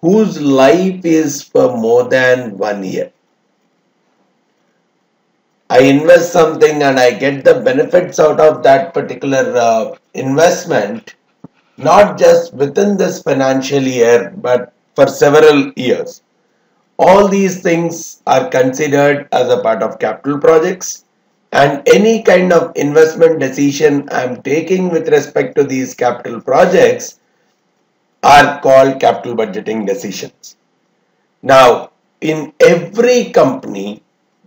whose life is for more than 1 year. I invest something and I get the benefits out of that particular investment, not just within this financial year, but for several years. All these things are considered as a part of capital projects, and any kind of investment decision I am taking with respect to these capital projects are called capital budgeting decisions. Now, in every company,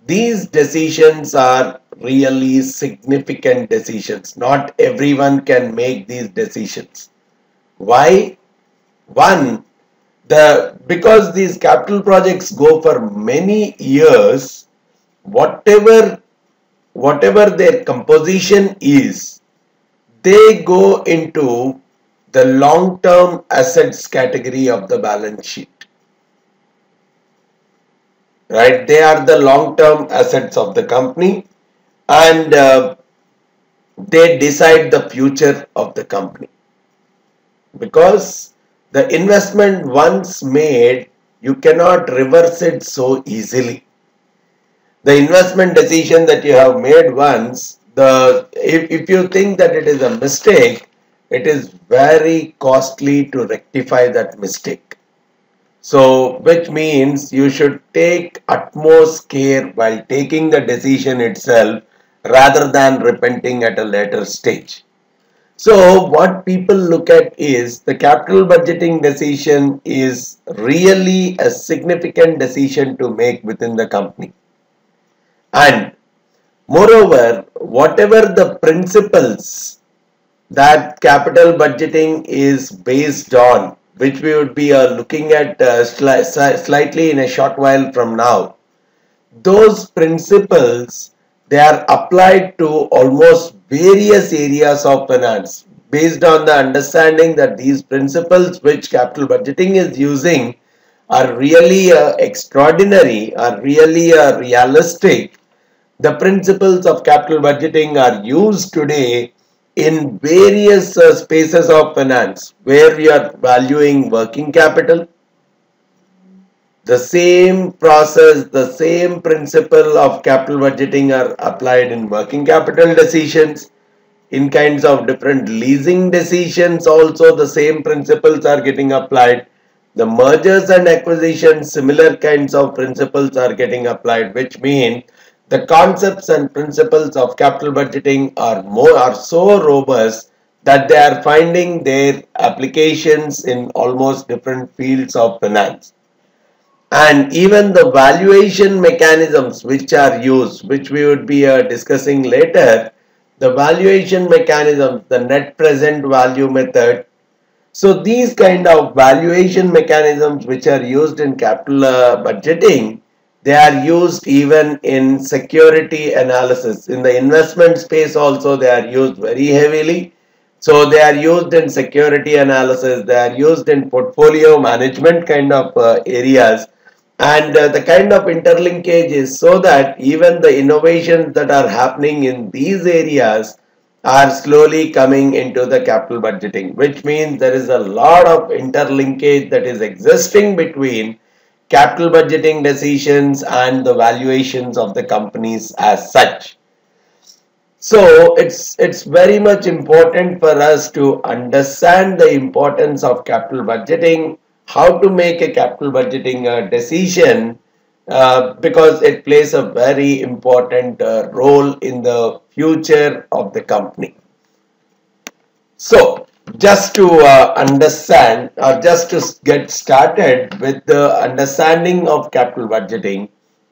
these decisions are really significant decisions. Not everyone can make these decisions. Why? One, because these capital projects go for many years, whatever their composition is, they go into the long-term assets category of the balance sheet. Right? They are the long-term assets of the company, and they decide the future of the company. Because the investment once made, you cannot reverse it so easily. The investment decision that you have made once, if you think that it is a mistake, it is very costly to rectify that mistake. So, which means you should take utmost care while taking the decision itself rather than repenting at a later stage. So, what people look at is the capital budgeting decision is really a significant decision to make within the company. And moreover, whatever the principles that capital budgeting is based on, which we would be looking at slightly in a short while from now, those principles, they are applied to almost various areas of finance based on the understanding that these principles which capital budgeting is using are really extraordinary, are really realistic. The principles of capital budgeting are used today in various spaces of finance where we are valuing working capital. The same process, the same principle of capital budgeting are applied in working capital decisions. In kinds of different leasing decisions also the same principles are getting applied. The mergers and acquisitions, similar kinds of principles are getting applied, which mean the concepts and principles of capital budgeting are so robust that they are finding their applications in almost different fields of finance. And even the valuation mechanisms which are used, which we would be discussing later, the valuation mechanisms, the net present value method. So these kind of valuation mechanisms which are used in capital budgeting, they are used even in security analysis. In the investment space also they are used very heavily. So they are used in security analysis, they are used in portfolio management kind of areas. And the kind of interlinkage is so that even the innovations that are happening in these areas are slowly coming into the capital budgeting, which means there is a lot of interlinkage that is existing between capital budgeting decisions and the valuations of the companies as such. So it's very much important for us to understand the importance of capital budgeting, how to make a capital budgeting decision, because it plays a very important role in the future of the company. So just to understand, or just to get started with the understanding of capital budgeting,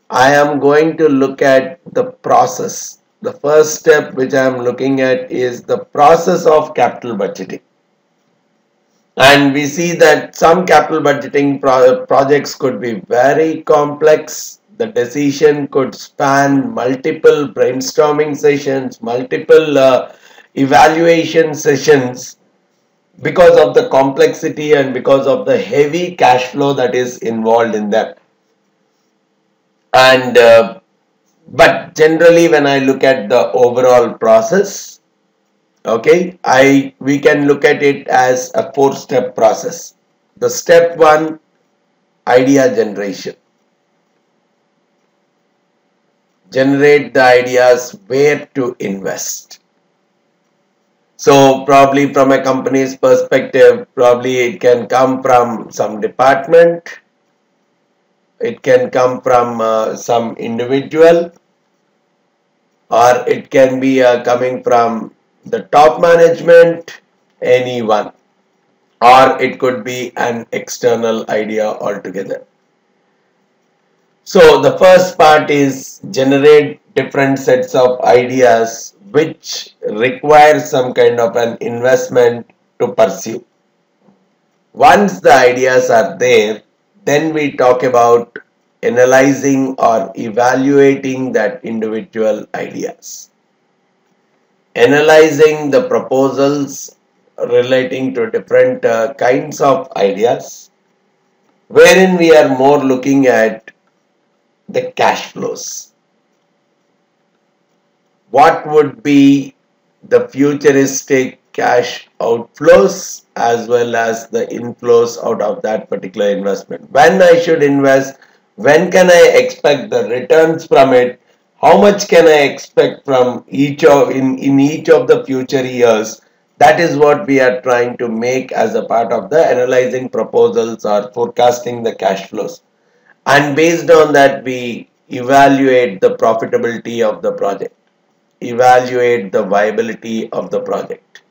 I am going to look at the process. The first step which I am looking at is the process of capital budgeting. And we see that some capital budgeting projects could be very complex. The decision could span multiple brainstorming sessions, multiple evaluation sessions, because of the complexity and because of the heavy cash flow that is involved in that. And but generally when I look at the overall process, okay, we can look at it as a 4-step process. The step 1 idea generation. Generate the ideas where to invest. So probably from a company's perspective, probably it can come from some department, it can come from some individual, or it can be coming from the top management, anyone, or it could be an external idea altogether. So the first part is generate different sets of ideas which require some kind of an investment to pursue. Once the ideas are there, then we talk about analyzing or evaluating that individual ideas. Analyzing the proposals relating to different kinds of ideas, wherein we are more looking at the cash flows. What would be the futuristic cash outflows as well as the inflows out of that particular investment? When I should invest, when can I expect the returns from it? How much can I expect from each of in each of the future years? That is what we are trying to make as a part of the analyzing proposals or forecasting the cash flows. And based on that, we evaluate the profitability of the project, evaluate the viability of the project.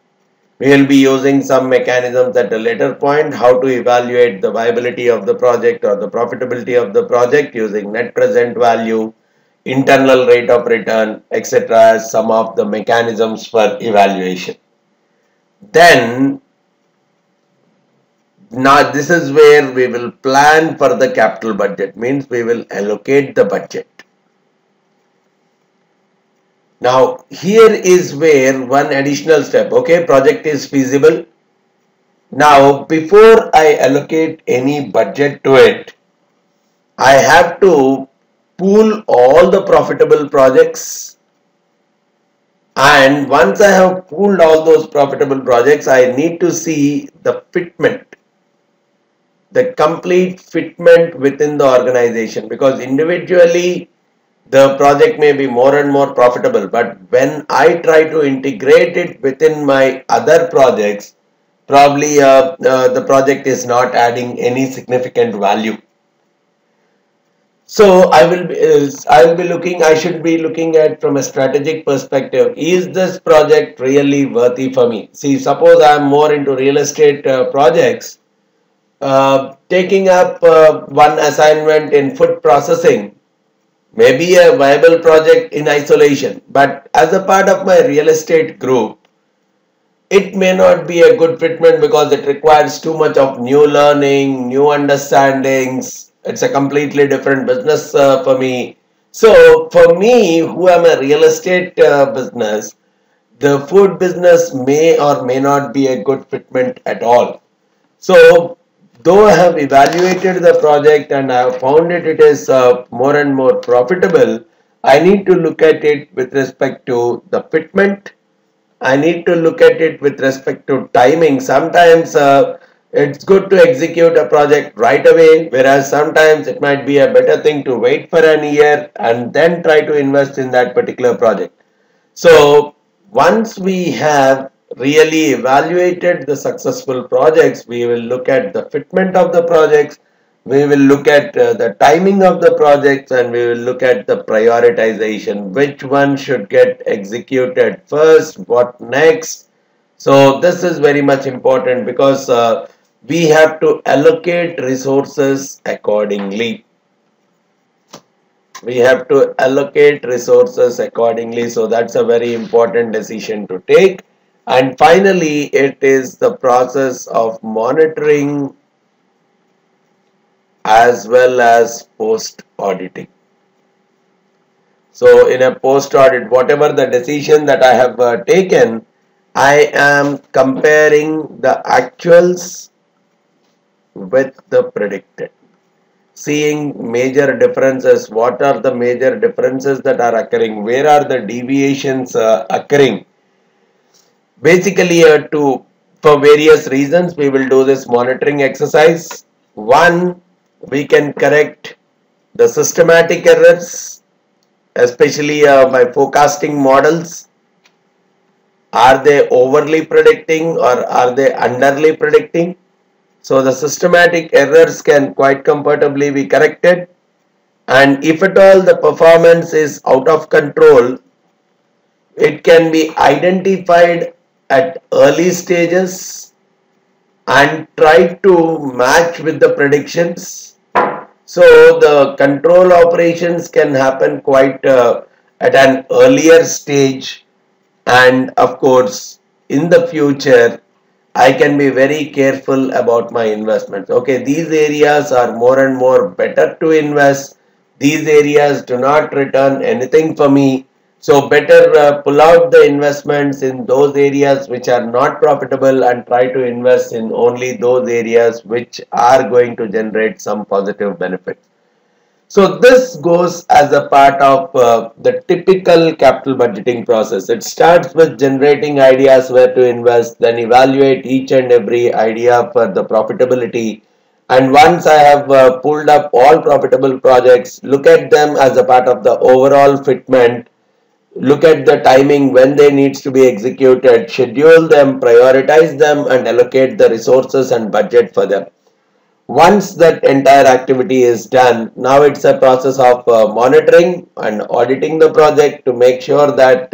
We will be using some mechanisms at a later point, how to evaluate the viability of the project or the profitability of the project using net present value, internal rate of return, etc. as some of the mechanisms for evaluation. Then, now this is where we will plan for the capital budget, means we will allocate the budget. Now here is where one additional step, okay, project is feasible. Now before I allocate any budget to it, I have to pool all the profitable projects, and once I have pooled all those profitable projects, I need to see the fitment, the complete fitment within the organization, because individually the project may be more and more profitable, but when I try to integrate it within my other projects, probably the project is not adding any significant value. So I should be looking at from a strategic perspective, is this project really worthy for me? See, suppose I am more into real estate projects, taking up one assignment in food processing may be a viable project in isolation, but as a part of my real estate group, it may not be a good fitment because it requires too much of new learning, new understandings. It's a completely different business for me. So for me, who am a real estate business, the food business may or may not be a good fitment at all. So though I have evaluated the project and I have found it is more and more profitable, I need to look at it with respect to the fitment. I need to look at it with respect to timing. Sometimes it's good to execute a project right away, whereas sometimes it might be a better thing to wait for an year and then try to invest in that particular project. So once we have really evaluated the successful projects, we will look at the fitment of the projects, we will look at the timing of the projects, and we will look at the prioritization, which one should get executed first, what next. So this is very much important because we have to allocate resources accordingly. We have to allocate resources accordingly. So that's a very important decision to take. And finally, it is the process of monitoring as well as post auditing. So in a post audit, whatever the decision that I have taken, I am comparing the actuals with the predicted, seeing major differences. What are the major differences that are occurring? Where are the deviations occurring? Basically, for various reasons, we will do this monitoring exercise. One, we can correct the systematic errors, especially by forecasting models. Are they overly predicting or are they underly predicting? So the systematic errors can quite comfortably be corrected, and if at all the performance is out of control, it can be identified at early stages and try to match with the predictions. So the control operations can happen quite at an earlier stage, and of course in the future I can be very careful about my investments. Okay, these areas are more and more better to invest. These areas do not return anything for me. So better pull out the investments in those areas which are not profitable and try to invest in only those areas which are going to generate some positive benefits. So this goes as a part of the typical capital budgeting process. It starts with generating ideas where to invest, then evaluate each and every idea for the profitability. And once I have pulled up all profitable projects, look at them as a part of the overall fitment, look at the timing when they needs to be executed, schedule them, prioritize them, and allocate the resources and budget for them. Once that entire activity is done, now it's a process of monitoring and auditing the project to make sure that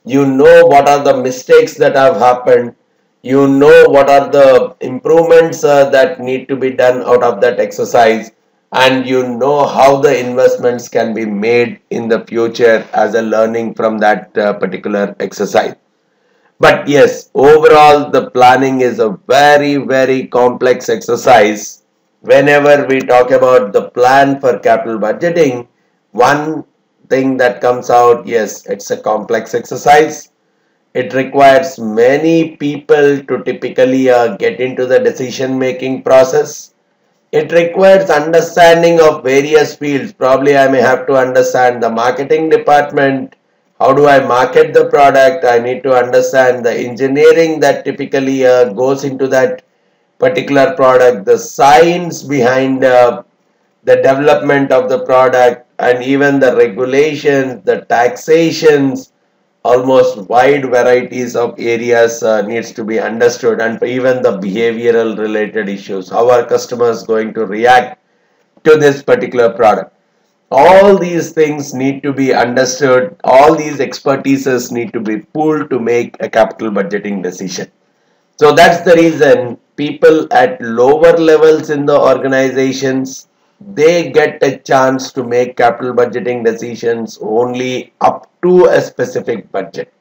you know what are the mistakes that have happened, you know what are the improvements that need to be done out of that exercise, and you know how the investments can be made in the future as a learning from that particular exercise. But yes, overall the planning is a very complex exercise. Whenever we talk about the plan for capital budgeting, one thing that comes out, yes, it's a complex exercise. It requires many people to typically get into the decision making process. It requires understanding of various fields. Probably I may have to understand the marketing department. How do I market the product? I need to understand the engineering that typically goes into that particular product, the science behind the development of the product, and even the regulations, the taxations, almost wide varieties of areas needs to be understood, and even the behavioral related issues. How are customers going to react to this particular product? All these things need to be understood. All these expertises need to be pooled to make a capital budgeting decision. So that's the reason people at lower levels in the organizations, they get a chance to make capital budgeting decisions only up to a specific budget.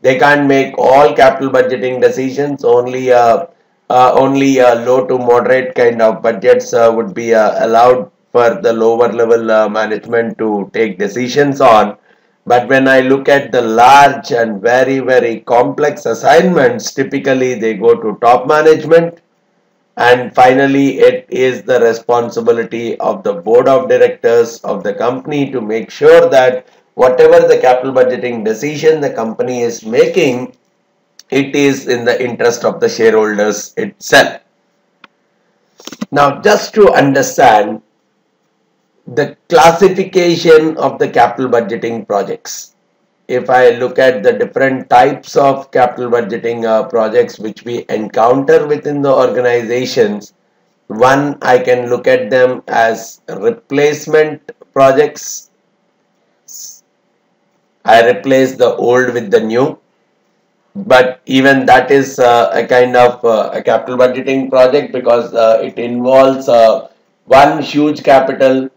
They can't make all capital budgeting decisions. Only low to moderate kind of budgets would be allowed for the lower level management to take decisions on. But when I look at the large and very complex assignments, typically they go to top management, and finally it is the responsibility of the board of directors of the company to make sure that whatever the capital budgeting decision the company is making, it is in the interest of the shareholders itself. Now, just to understand the classification of the capital budgeting projects, if I look at the different types of capital budgeting projects which we encounter within the organizations, one, I can look at them as replacement projects. I replace the old with the new, but even that is a kind of a capital budgeting project, because it involves one, huge capital,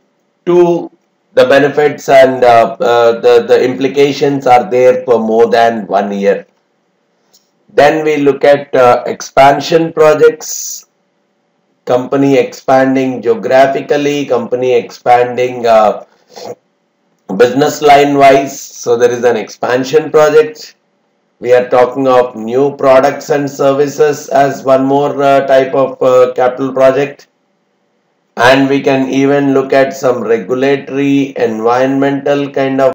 two, the benefits and the implications are there for more than 1 year. Then we look at expansion projects, company expanding geographically, company expanding business line wise, so there is an expansion project. We are talking of new products and services as one more type of capital project. And we can even look at some regulatory, environmental kind of